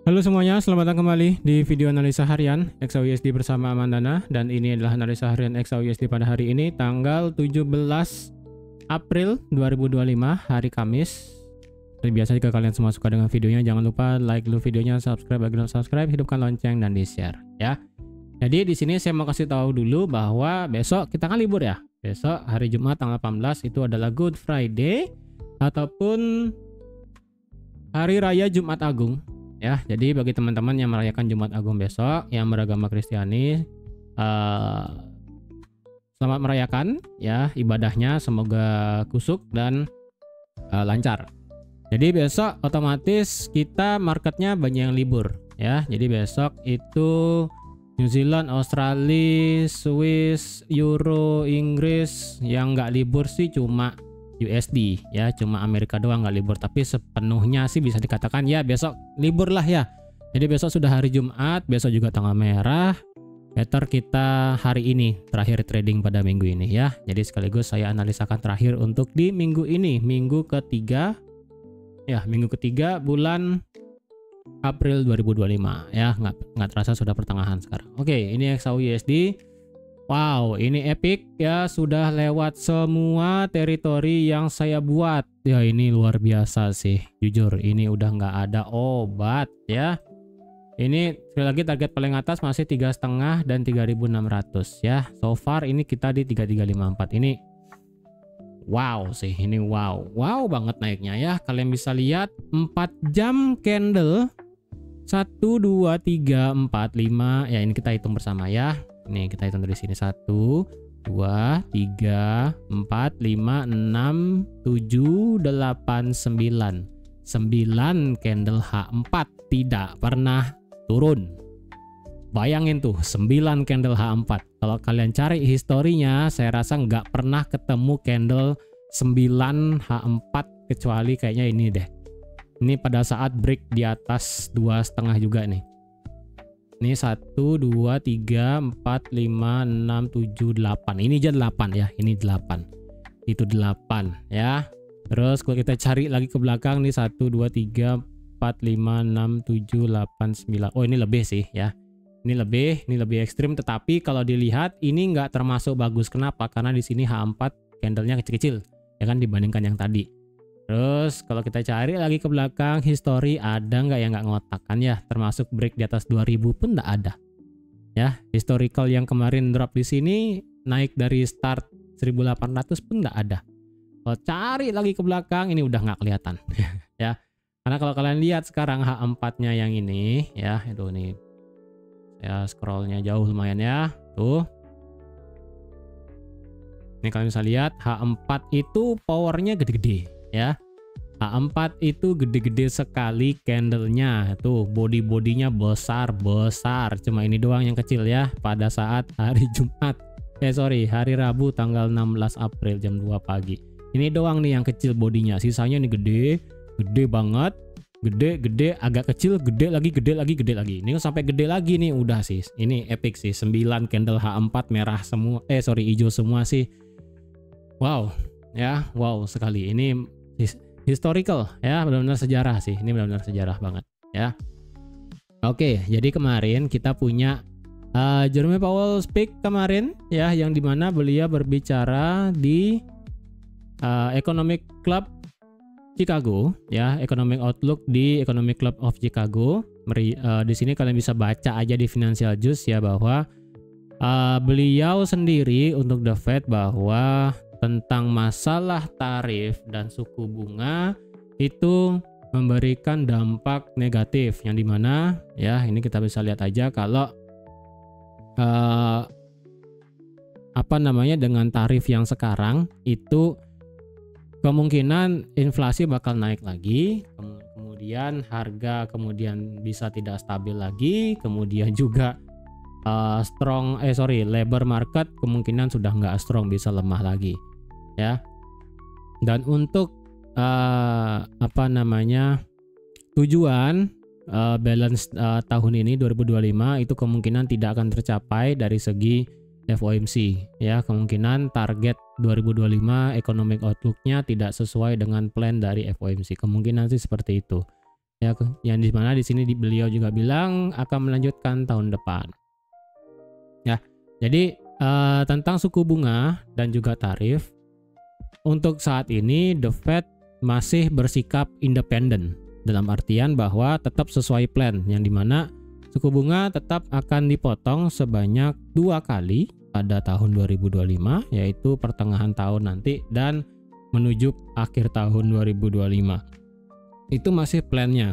Halo semuanya, selamat datang kembali di video analisa harian XAUUSD bersama Amandana, dan ini adalah analisa harian XAUUSD pada hari ini tanggal 17 April 2025, hari Kamis. Seperti biasa, jika kalian semua suka dengan videonya, jangan lupa like dulu videonya, subscribe bagi belum subscribe, hidupkan lonceng dan di-share ya. Jadi di sini saya mau kasih tahu dulu bahwa besok kita kan libur ya. Besok hari Jumat tanggal 18 itu adalah Good Friday ataupun Hari Raya Jumat Agung. Ya, jadi bagi teman-teman yang merayakan Jumat Agung besok, yang beragama Kristiani, selamat merayakan ya ibadahnya, semoga kusuk dan lancar. Jadi besok otomatis kita marketnya banyak yang libur ya. Jadi besok itu New Zealand, Australia, Swiss, Euro, Inggris. Yang nggak libur sih cuma USD ya, cuma Amerika doang nggak libur, tapi sepenuhnya sih bisa dikatakan ya besok libur lah ya. Jadi besok sudah hari Jumat, besok juga tanggal merah. Better kita hari ini terakhir trading pada minggu ini ya. Jadi sekaligus saya analisakan terakhir untuk di minggu ini, minggu ketiga ya, minggu ketiga bulan April 2025 ya. Nggak terasa sudah pertengahan sekarang. Oke, ini XAUUSD. Wow, ini epic ya, sudah lewat semua teritori yang saya buat. Ya ini luar biasa sih, jujur ini udah nggak ada obat ya. Ini sekali lagi target paling atas masih 3,5 dan 3.600 ya. So far ini kita di 3354. Ini wow sih, ini wow banget naiknya ya. Kalian bisa lihat 4 jam candle 1 2 3 4 5 ya, ini kita hitung bersama ya. Nih kita hitung dari sini 1 2 3 4 5 6 7 8 9 candle H4 tidak pernah turun. Bayangin tuh 9 candle H4. Kalau kalian cari historinya, saya rasa nggak pernah ketemu candle 9 H4 kecuali kayaknya ini deh. Ini pada saat break di atas 2,5 juga nih. Ini 1 2 3 4 5 6 7 8. Ini aja 8 ya, ini 8. Itu 8 ya. Terus kalau kita cari lagi ke belakang nih 1 2 3 4 5 6 7 8 9. Oh, ini lebih sih ya. Ini lebih ekstrim, tetapi kalau dilihat ini nggak termasuk bagus. Kenapa? Karena di sini H4 candlenya kecil-kecil ya kan dibandingkan yang tadi. Terus kalau kita cari lagi ke belakang history, ada nggak yang nggak ngotak kan ya, termasuk break di atas 2000 pun nggak ada ya. Historical yang kemarin drop di sini naik dari start 1800 pun nggak ada. Kalau cari lagi ke belakang ini udah nggak kelihatan ya. Karena kalau kalian lihat sekarang H4 nya yang ini ya, itu nih saya scrollnya jauh lumayan ya tuh. Ini kalian bisa lihat H4 itu powernya gede-gede ya. H4 itu gede-gede sekali candlenya tuh, body-bodinya besar-besar. Cuma ini doang yang kecil ya pada saat hari Jumat, hari Rabu tanggal 16 April jam 2 pagi. Ini doang nih yang kecil bodinya, sisanya nih gede banget, gede agak kecil, gede lagi. Ini sampai gede lagi nih, udah sih ini epic sih. 9 candle H4 merah semua, hijau semua sih. Wow ya, wow sekali. Ini historical ya, benar-benar sejarah sih. Ini benar-benar sejarah banget ya. Oke, jadi kemarin kita punya Jerome Powell speak kemarin ya, yang dimana beliau berbicara di Economic Club Chicago ya, Economic Outlook di Economic Club of Chicago. Di sini kalian bisa baca aja di Financial Juice ya, bahwa beliau sendiri untuk The Fed bahwa tentang masalah tarif dan suku bunga itu memberikan dampak negatif, yang dimana ya ini kita bisa lihat aja kalau dengan tarif yang sekarang itu kemungkinan inflasi bakal naik lagi, kemudian harga kemudian bisa tidak stabil lagi, kemudian juga labor market kemungkinan sudah nggak strong, bisa lemah lagi ya. Dan untuk tujuan balance tahun ini 2025 itu kemungkinan tidak akan tercapai dari segi FOMC ya. Kemungkinan target 2025 economic outlook-nya tidak sesuai dengan plan dari FOMC, kemungkinan sih seperti itu Ya, yang di mana di sini beliau juga bilang akan melanjutkan tahun depan. Ya, jadi tentang suku bunga dan juga tarif, untuk saat ini The Fed masih bersikap independen, dalam artian bahwa tetap sesuai plan, yang dimana suku bunga tetap akan dipotong sebanyak 2 kali pada tahun 2025, yaitu pertengahan tahun nanti dan menuju akhir tahun 2025. Itu masih plannya.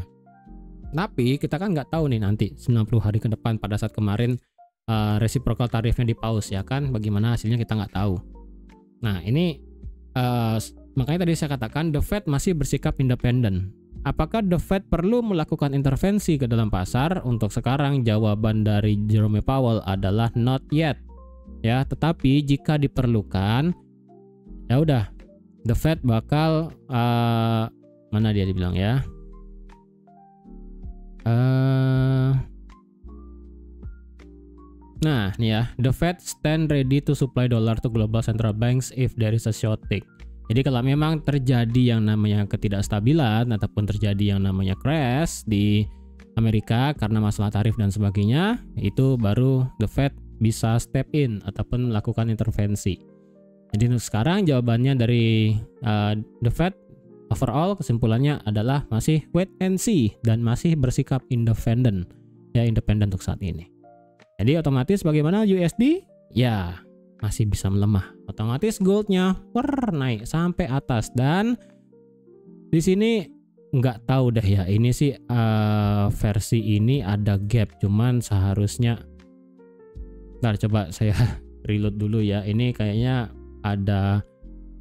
Tapi kita kan nggak tahu nih nanti 90 hari ke depan, pada saat kemarin reciprocal tarifnya di pause ya kan, bagaimana hasilnya kita nggak tahu. Nah ini makanya tadi saya katakan The Fed masih bersikap independen. Apakah The Fed perlu melakukan intervensi ke dalam pasar? Untuk sekarang jawaban dari Jerome Powell adalah not yet. Ya, tetapi jika diperlukan, ya udah, The Fed bakal mana dia dibilang ya? Nah, nih ya, the Fed stand ready to supply dollar to global central banks if there is a shortage. Jadi kalau memang terjadi yang namanya ketidakstabilan ataupun terjadi yang namanya crash di Amerika karena masalah tarif dan sebagainya, itu baru the Fed bisa step in ataupun melakukan intervensi. Jadi untuk sekarang jawabannya dari the Fed overall kesimpulannya adalah masih wait and see dan masih bersikap independen. Ya, independen untuk saat ini. Jadi otomatis bagaimana USD? Ya, masih bisa melemah. Otomatis goldnya naik sampai atas, dan di sini nggak tahu deh ya. Ini sih versi ini ada gap, cuman seharusnya. Ntar coba saya reload dulu ya. Ini kayaknya ada.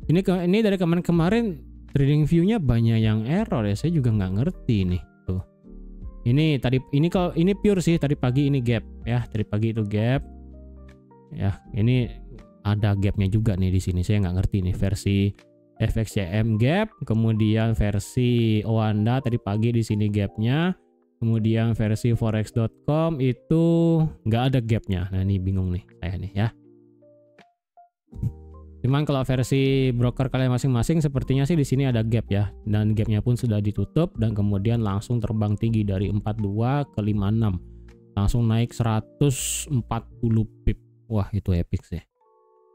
Ini dari kemarin trading view-nya banyak yang error ya. Saya juga nggak ngerti nih. Tuh. Ini kalau ini pure sih, tadi pagi ini gap ya. Tadi pagi itu gap. Ya, ini ada gapnya juga nih di sini. Saya nggak ngerti nih versi FXCM gap, kemudian versi Oanda tadi pagi di sini gapnya, kemudian versi forex.com itu nggak ada gapnya. Nah ini bingung nih saya nih ya. Cuman kalau versi broker kalian masing-masing sepertinya sih di sini ada gap ya, dan gapnya pun sudah ditutup dan kemudian langsung terbang tinggi dari 42 ke 56, langsung naik 140 pip. Wah itu epic sih.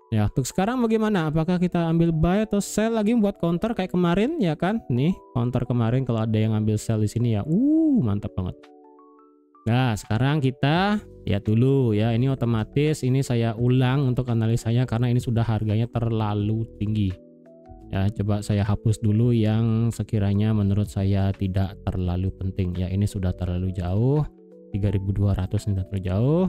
Ya, untuk sekarang bagaimana? Apakah kita ambil buy atau sell lagi buat counter kayak kemarin ya kan? Nih, counter kemarin kalau ada yang ambil sell di sini ya. Mantap banget. Nah, sekarang kita lihat dulu ya. Ini otomatis ini saya ulang untuk analisanya karena ini sudah harganya terlalu tinggi. Ya, coba saya hapus dulu yang sekiranya menurut saya tidak terlalu penting. Ya, ini sudah terlalu jauh. 3200 sudah terlalu jauh.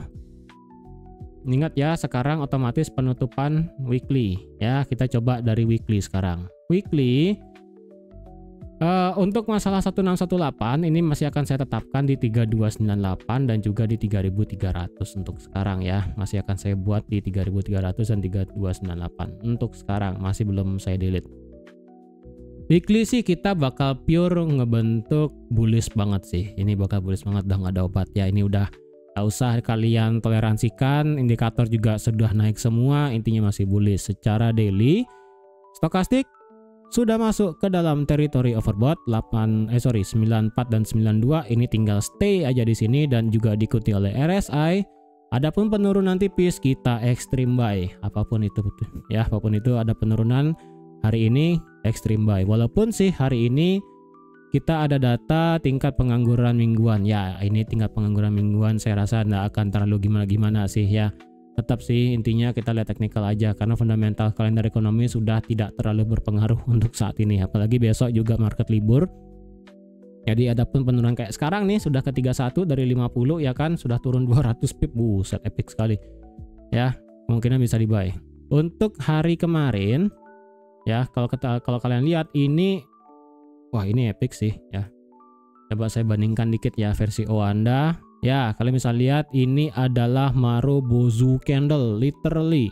Ingat ya, sekarang otomatis penutupan weekly ya. Kita coba dari weekly sekarang. Weekly untuk masalah 1618 ini masih akan saya tetapkan di 3298 dan juga di 3300 untuk sekarang ya. Masih akan saya buat di 3300 dan 3298 untuk sekarang, masih belum saya delete. Weekly sih kita bakal pure ngebentuk bullish banget sih. Ini bakal bullish banget, udah nggak ada obat ya. Ini udah gak usah kalian toleransikan, indikator juga sudah naik semua, intinya masih bullish. Secara daily, stokastik sudah masuk ke dalam teritori overbought 94 dan 92. Ini tinggal stay aja di sini dan juga diikuti oleh RSI. Adapun penurunan tipis kita extreme buy, apapun itu ya, apapun itu ada penurunan hari ini extreme buy. Walaupun sih hari ini kita ada data tingkat pengangguran mingguan. Ya, ini tingkat pengangguran mingguan saya rasa nggak akan terlalu gimana-gimana sih ya. Tetap sih intinya kita lihat teknikal aja karena fundamental kalender ekonomi sudah tidak terlalu berpengaruh untuk saat ini. Apalagi besok juga market libur. Jadi adapun penurunan kayak sekarang nih sudah ke 31 dari 50 ya kan, sudah turun 200 pip. Buset, epic sekali. Ya, kemungkinan bisa dibuy. Untuk hari kemarin ya, kalau kalian lihat ini, wah ini epic sih ya. Coba saya bandingkan dikit ya versi Oanda. Ya, kalian bisa lihat ini adalah Marubozu candle literally.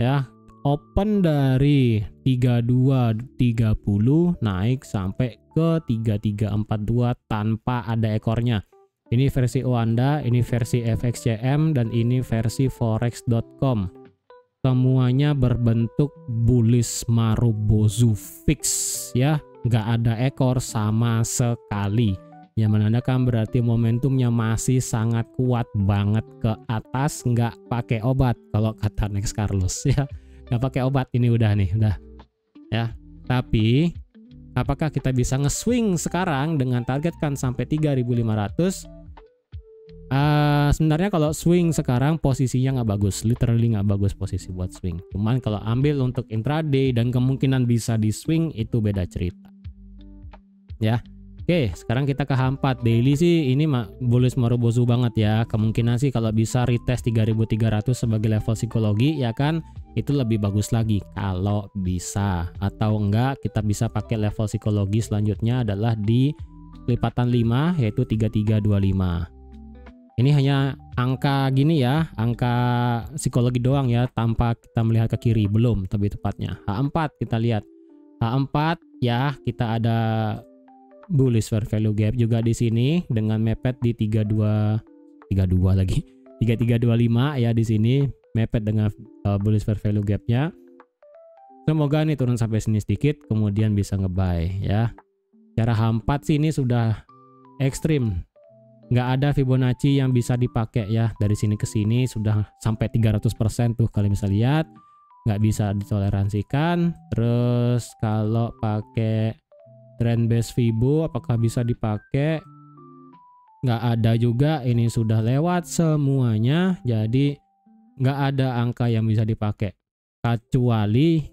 Ya, open dari 3230 naik sampai ke 3342 tanpa ada ekornya. Ini versi Oanda, ini versi FXCM dan ini versi forex.com. Semuanya berbentuk bullish Marubozu fix ya. Nggak ada ekor sama sekali. yang menandakan berarti momentumnya masih sangat kuat banget ke atas, nggak pakai obat kalau kata Next Carlos ya, nggak pakai obat ini udah nih, udah ya. Tapi apakah kita bisa nge-swing sekarang dengan targetkan sampai 3.500? Sebenarnya kalau swing sekarang posisinya nggak bagus, literally nggak bagus posisi buat swing. Cuman kalau ambil untuk intraday dan kemungkinan bisa di swing itu beda cerita. Ya, oke. Sekarang kita ke H4 daily sih ini bullish Marubozu banget ya. Kemungkinan sih kalau bisa retest 3.300 sebagai level psikologi ya kan, itu lebih bagus lagi kalau bisa. Atau enggak kita bisa pakai level psikologi selanjutnya adalah di lipatan 5 yaitu 3325. Ini hanya angka gini ya, angka psikologi doang ya, tanpa kita melihat ke kiri, belum tapi tepatnya. H4 kita lihat. H4 ya, kita ada bullish fair value gap juga di sini dengan mepet di 32 lagi. 3325 ya di sini mepet dengan bullish fair value gapnya. Semoga nih turun sampai sini sedikit kemudian bisa nge-buy ya. Cara H4 sih ini sudah ekstrim. Nggak ada Fibonacci yang bisa dipakai ya, dari sini ke sini sudah sampai 300% tuh kalian bisa lihat, nggak bisa ditoleransikan. Terus kalau pakai trend base Fibo apakah bisa dipakai? Nggak ada juga, ini sudah lewat semuanya, jadi nggak ada angka yang bisa dipakai kecuali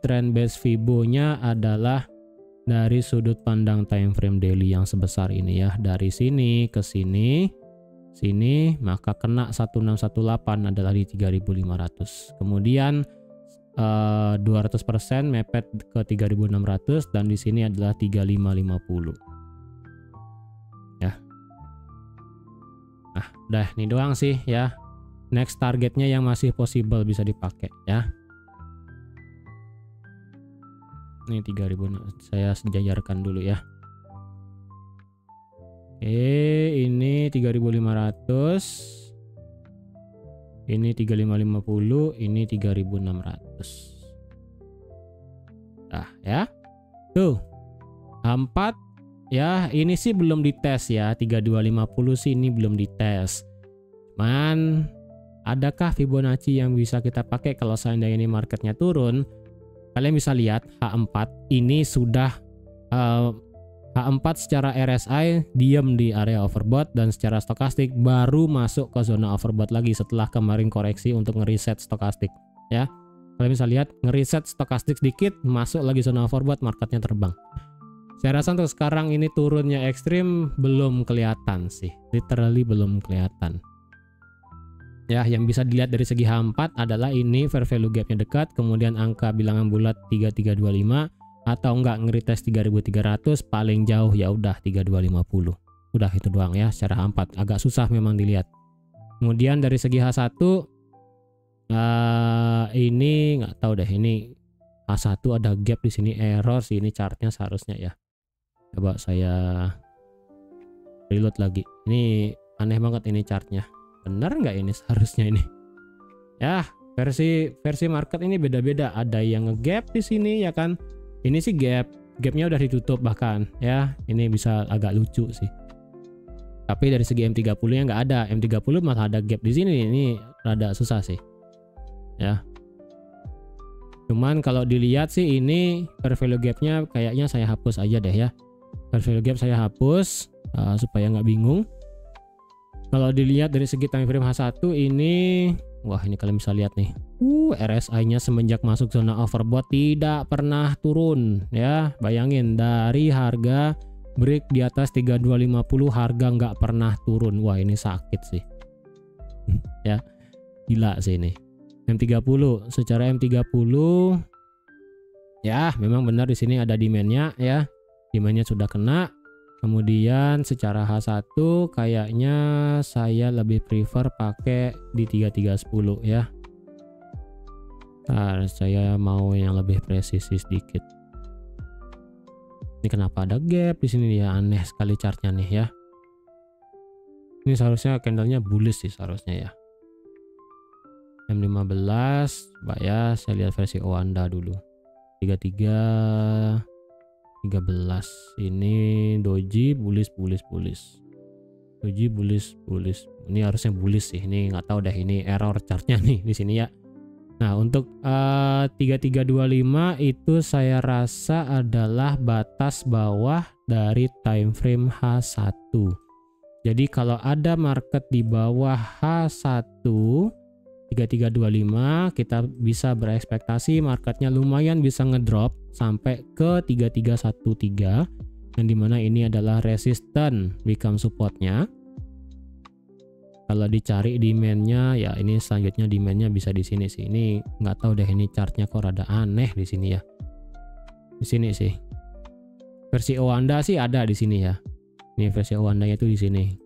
trend base Fibo-nya adalah dari sudut pandang time frame daily yang sebesar ini ya, dari sini ke sini, maka kena 1618 adalah di 3500. Kemudian 200% mepet ke 3600 dan di sini adalah 3550. Ya. Nah, udah ini doang sih ya. Next targetnya yang masih possible bisa dipakai ya. Ini 3000 saya sejajarkan dulu ya. Ini 3500. Ini 3550, ini 3600. Nah, ya. Tuh. H4 ya, ini sih belum dites ya. 3250 sih ini belum dites. Man, adakah Fibonacci yang bisa kita pakai kalau seandainya ini marketnya turun? Kalian bisa lihat H4 ini sudah H4 secara RSI diam di area overbought dan secara stokastik baru masuk ke zona overbought lagi setelah kemarin koreksi untuk ngereset stokastik ya. Kalian bisa lihat ngereset stokastik sedikit masuk lagi zona overbought, marketnya terbang. Saya rasa untuk sekarang ini turunnya ekstrim belum kelihatan sih, literally belum kelihatan. Ya, yang bisa dilihat dari segi H4 adalah ini fair value gapnya dekat, kemudian angka bilangan bulat 3325 atau enggak ngeretest 3300, paling jauh ya udah 3250. Udah itu doang ya secara H4, agak susah memang dilihat. Kemudian dari segi H1 ini nggak tahu deh, ini H1 ada gap di sini, error sih ini chartnya seharusnya ya. Coba saya reload lagi. Ini aneh banget ini chartnya. Bener nggak ini seharusnya ini? Ya, versi market ini beda-beda. Ada yang nge-gap di sini ya kan. Ini sih gapnya udah ditutup bahkan ya. Ini bisa agak lucu sih. Tapi dari segi M30 nya nggak ada. M30 malah ada gap di sini. Ini rada susah sih. Ya. Cuman kalau dilihat sih ini fair value gapnya kayaknya saya hapus aja deh ya. Fair value gap saya hapus supaya nggak bingung. Kalau dilihat dari segi time frame H1 ini, wah ini kalian bisa lihat nih. RSI-nya semenjak masuk zona overbought tidak pernah turun ya. Bayangin dari harga break di atas 3250 harga nggak pernah turun. Wah ini sakit sih. Ya. Gila sih ini. M30, secara M30 ya memang benar di sini ada demand-nya ya. Demand-nya sudah kena. Kemudian secara H1 kayaknya saya lebih prefer pakai di 3310 ya. Nah, saya mau yang lebih presisi sedikit. Ini kenapa ada gap di sini ya, aneh sekali chartnya nih ya. Ini seharusnya candlenya bullish sih seharusnya ya. M15, Mbak ya, saya lihat versi Owanda dulu. 33 13. Ini doji bullish. Doji bullish. Ini harusnya bullish sih. Ini nggak tahu dah, ini error chartnya nih di sini ya. Nah, untuk 3325 itu saya rasa adalah batas bawah dari time frame H1. Jadi kalau ada market di bawah H1 3325, kita bisa berekspektasi marketnya lumayan bisa ngedrop sampai ke 3313, yang dimana ini adalah resisten become supportnya. Kalau dicari demand-nya, ya ini selanjutnya demand-nya bisa di sini sih. Ini nggak tahu deh, ini chart-nya kok rada aneh di sini ya. Di sini sih. Versi Owanda sih ada di sini ya. Ini versi Owanda itu di sini.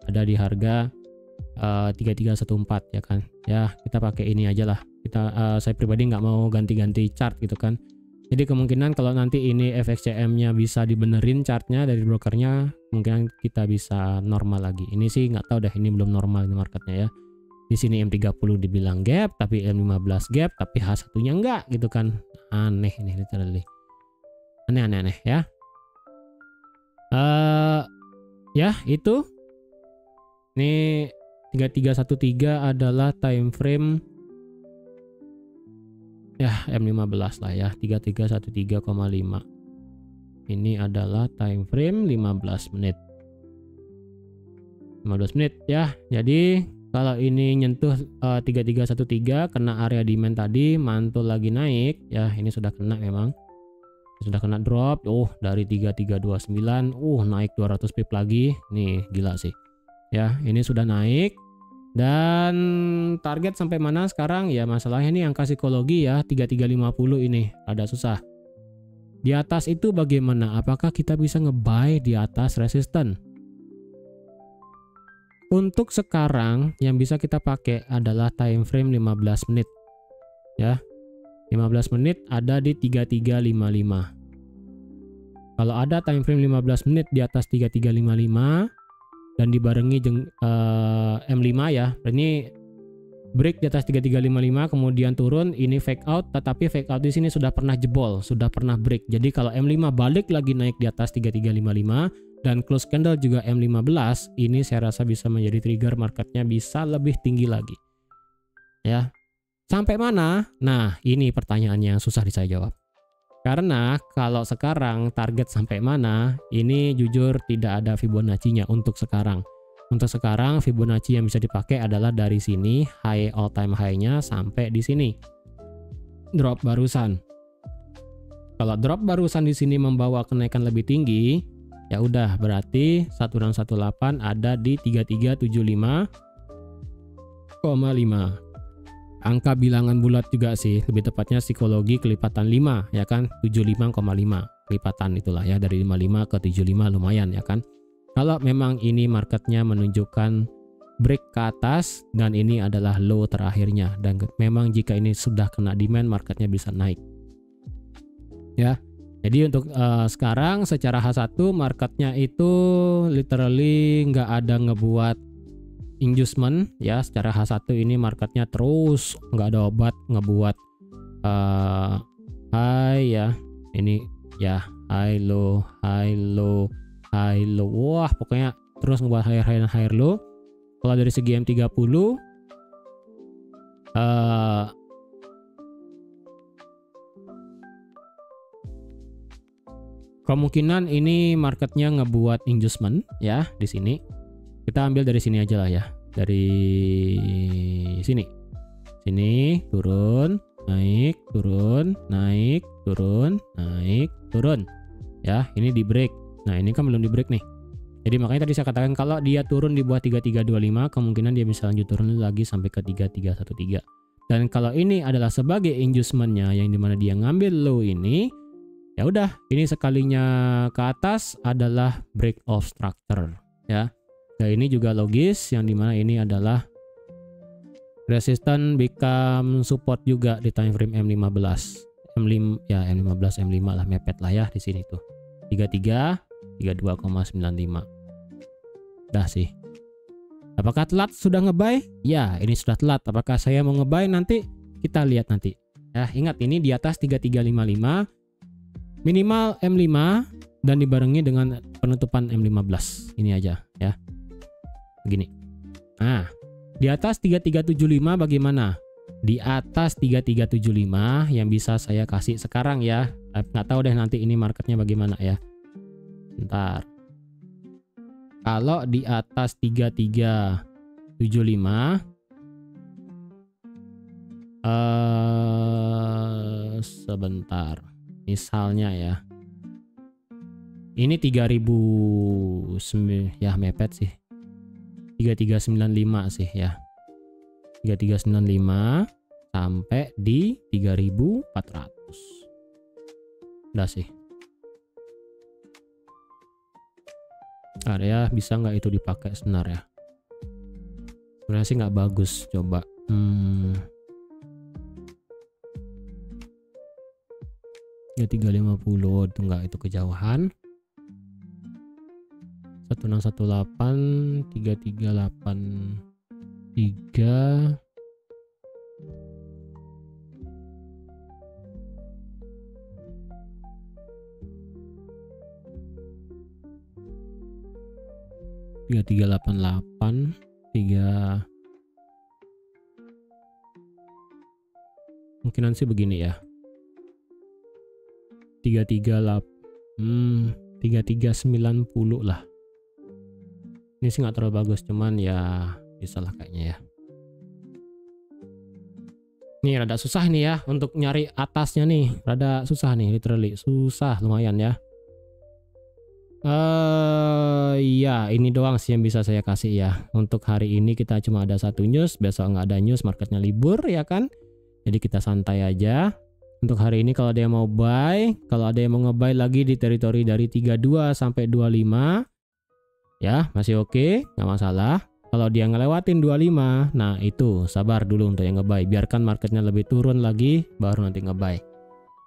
Ada di harga 3314 ya kan. Ya, kita pakai ini aja lah. Saya pribadi nggak mau ganti-ganti chart gitu kan. Jadi kemungkinan kalau nanti ini FXCM-nya bisa dibenerin chartnya dari brokernya, mungkin kita bisa normal lagi. Ini sih nggak tahu deh, ini belum normal ini marketnya ya. Di sini M30 dibilang gap, tapi M15 gap, tapi H1-nya enggak gitu kan. Aneh ini literally. Aneh ya. Ya itu. Ini 3313 adalah time frame ya M15 lah ya, 3313,5. Ini adalah time frame 15 menit. 15 menit ya. Jadi kalau ini nyentuh 3313 kena area demand tadi, mantul lagi naik ya, ini sudah kena memang. Sudah kena drop. Dari 3329 naik 200 pip lagi. Nih gila sih. Ya, ini sudah naik. Dan target sampai mana sekarang? Ya masalahnya ini angka psikologi ya, 3350 ini ada susah. Di atas itu bagaimana? Apakah kita bisa nge-buy di atas resisten? Untuk sekarang yang bisa kita pakai adalah time frame 15 menit. Ya. 15 menit ada di 3355. Kalau ada time frame 15 menit di atas 3355 dan dibarengi M5 ya, ini break di atas 3355 kemudian turun, ini fake out, tetapi fake out di sini sudah pernah jebol, sudah pernah break. Jadi kalau M5 balik lagi naik di atas 3355 dan close candle juga M15, ini saya rasa bisa menjadi trigger marketnya bisa lebih tinggi lagi. Ya. Sampai mana? Nah, ini pertanyaannya yang susah saya jawab. Karena kalau sekarang target sampai mana, ini jujur tidak ada Fibonacci-nya untuk sekarang. Untuk sekarang Fibonacci yang bisa dipakai adalah dari sini, high all time high-nya sampai di sini. Drop barusan. Kalau drop barusan di sini membawa kenaikan lebih tinggi, ya udah berarti 1618 ada di 3375,5. Angka bilangan bulat juga sih, lebih tepatnya psikologi kelipatan 5 ya kan, 75,5 kelipatan itulah ya, dari 55 ke 75 lumayan ya kan. Kalau memang ini marketnya menunjukkan break ke atas dan ini adalah low terakhirnya, dan memang jika ini sudah kena demand marketnya bisa naik ya. Jadi untuk sekarang secara H1 marketnya itu literally nggak ada ngebuat inducement ya. Secara H1 ini marketnya terus nggak ada obat ngebuat high ya, ini ya high low. Wah pokoknya terus ngebuat higher low. Kalau dari segi M30 kemungkinan ini marketnya ngebuat inducement ya di sini. Kita ambil dari sini aja lah ya, dari sini turun naik turun naik turun naik turun ya, ini di break. Nah ini kan belum di break nih, jadi makanya tadi saya katakan kalau dia turun di bawah 3325 kemungkinan dia bisa lanjut turun lagi sampai ke 3313. Dan kalau ini adalah sebagai inducementnya yang dimana dia ngambil low ini, ya udah ini sekalinya ke atas adalah break of structure ya. Nah ini juga logis yang dimana ini adalah resisten become support juga di time frame M15 ya, M15 M5 lah, mepet lah ya di sini tuh 32,95. Dah sih. Apakah telat sudah ngebuy? Ya ini sudah telat. Apakah saya mau ngebuy nanti? Kita lihat nanti ya. Ingat ini di atas 3355 Minimal M5 dan dibarengi dengan penutupan M15. Ini aja ya. Begini. Nah, di atas 3375 bagaimana? Di atas 3375 yang bisa saya kasih sekarang ya. Nggak tahu deh nanti ini marketnya bagaimana ya. Bentar. Kalau di atas 3375 sebentar. Misalnya ya. Ini 3000 ya, mepet sih. 3395 sih ya. 3395 sampai di 3400. Udah sih. Area bisa nggak itu dipakai senar ya? Sebenarnya sih nggak bagus. Coba. Ya 350 itu nggak, itu kejauhan. 1618 3383 3388 3 mungkinan sih begini ya. 3390 lah. Ini sih nggak terlalu bagus, cuman ya bisa lah kayaknya ya. Ini rada susah nih ya untuk nyari atasnya nih, rada susah nih, literally susah lumayan ya. Iya, ini doang sih yang bisa saya kasih ya. Untuk hari ini kita cuma ada satu news, besok nggak ada news, marketnya libur ya kan. Jadi kita santai aja. Untuk hari ini kalau ada yang mau buy, kalau ada yang mau nge-buy lagi di teritori dari 32 sampai 25 ya masih oke, nggak masalah. Kalau dia ngelewatin 25, nah itu sabar dulu untuk yang nge-buy. Biarkan marketnya lebih turun lagi, baru nanti nge-buy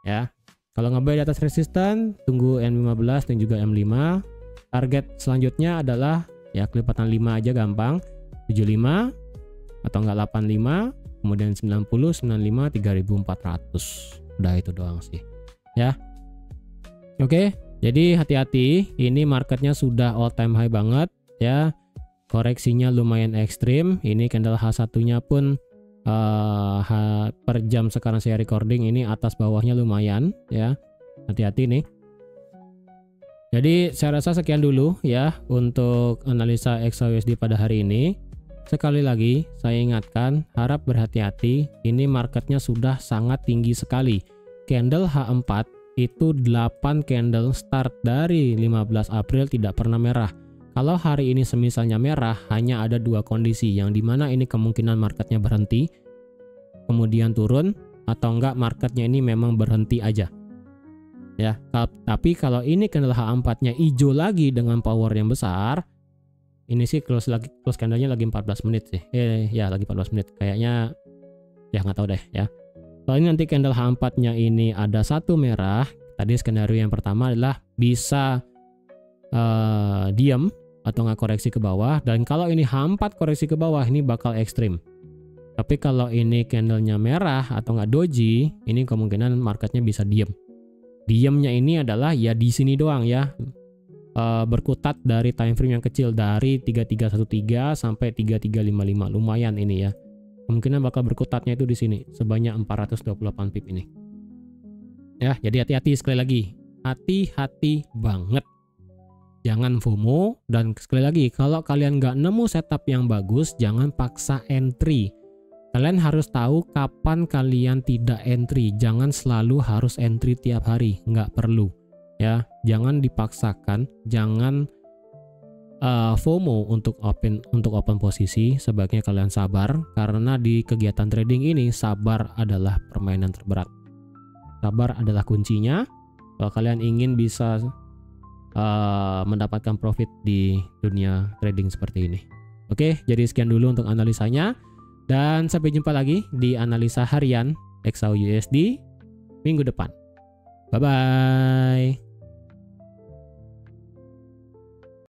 ya. Kalau nge-buy di atas resisten, tunggu M15 dan juga M5. Target selanjutnya adalah ya kelipatan 5 aja gampang, 75 atau enggak 85, kemudian 90, 95, 3400. Udah itu doang sih ya. Oke, jadi hati-hati, ini marketnya sudah all time high banget ya. Koreksinya lumayan ekstrim. Ini candle H1-nya pun per jam sekarang saya recording ini atas bawahnya lumayan ya. Hati-hati nih. Jadi saya rasa sekian dulu ya untuk analisa XAUSD pada hari ini. Sekali lagi saya ingatkan, harap berhati-hati, ini marketnya sudah sangat tinggi sekali. Candle H4 itu 8 candle start dari 15 April tidak pernah merah. Kalau hari ini semisalnya merah, hanya ada dua kondisi, yang dimana ini kemungkinan marketnya berhenti, kemudian turun, atau enggak marketnya ini memang berhenti aja. Ya, tapi kalau ini candle H4-nya hijau lagi dengan power yang besar, ini sih close candle-nya lagi 14 menit sih. Ya lagi 14 menit. Kayaknya ya nggak tahu deh ya. Kalau ini nanti candle H4-nya ini ada satu merah, tadi skenario yang pertama adalah bisa diam atau nggak koreksi ke bawah, dan kalau ini H4 koreksi ke bawah ini bakal ekstrim. Tapi kalau ini candlenya merah atau nggak doji, ini kemungkinan marketnya bisa diem. Diemnya ini adalah ya di sini doang ya, berkutat dari time frame yang kecil dari 3313 sampai 3355, lumayan ini ya. Kemungkinan bakal berkutatnya itu di sini sebanyak 428 pip ini. Ya, jadi hati-hati sekali lagi, hati-hati banget. Jangan FOMO, dan sekali lagi kalau kalian nggak nemu setup yang bagus, jangan paksa entry. Kalian harus tahu kapan kalian tidak entry. Jangan selalu harus entry tiap hari, nggak perlu. Ya, jangan dipaksakan, jangan FOMO untuk open posisi. Sebaiknya kalian sabar, karena di kegiatan trading ini sabar adalah permainan terberat. Sabar adalah kuncinya. Kalau kalian ingin bisa mendapatkan profit di dunia trading seperti ini. Oke, jadi sekian dulu untuk analisanya, dan sampai jumpa lagi di analisa harian XAUUSD minggu depan. Bye bye.